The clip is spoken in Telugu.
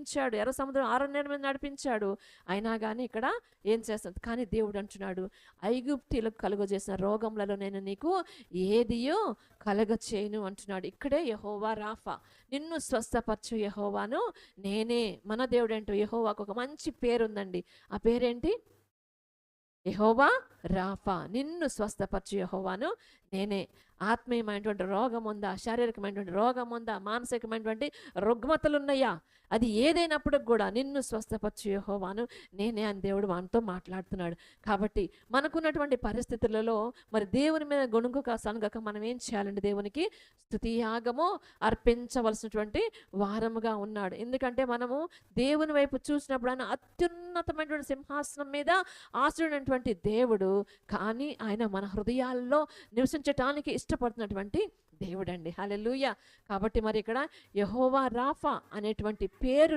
నడిపించాడు, ఎర్ర సముద్రం ఆరన్నెల మీద నడిపించాడు. అయినా కానీ ఇక్కడ ఏం చేస్తుంది? కానీ దేవుడు అంటున్నాడు, ఐగుప్తీలకు కలుగజేసిన రోగములలో నేను నీకు ఏదియో కలగ చేయను అంటున్నాడు. ఇక్కడే యెహోవా రాఫా, నిన్ను స్వస్థపరచు యెహోవాను నేనే. మన దేవుడు ఏంటో, యెహోవాకు ఒక మంచి పేరు ఉందండి. ఆ పేరేంటి? యెహోవా రాఫా, నిన్ను స్వస్థపరచు యెహోవాను నేనే. ఆత్మీయమైనటువంటి రోగం ఉందా, శారీరకమైనటువంటి రోగం ఉందా, మానసికమైనటువంటి రుగ్మతలు ఉన్నాయా, అది ఏదైనప్పటికి కూడా నిన్ను స్వస్థపరచు యెహోవాను నేనే అని దేవుడు మనతో మాట్లాడుతున్నాడు. కాబట్టి మనకున్నటువంటి పరిస్థితులలో మరి దేవుని మీద గొణుగుక సనుగక మనం ఏం చేయాలంటే దేవునికి స్తుతియాగము అర్పించవలసినటువంటి వారముగా ఉన్నాడు. ఎందుకంటే మనము దేవుని వైపు చూసినప్పుడు ఆయన అత్యున్నతమైనటువంటి సింహాసనం మీద ఆశ్రయుడైనటువంటి దేవుడు, కానీ ఆయన మన హృదయాల్లో నివసించటానికి ఇష్టపడుతున్నటువంటి దేవుడండి. హల్లెలూయా. కాబట్టి మరి ఇక్కడ యెహోవా రాఫా అనేటువంటి పేరును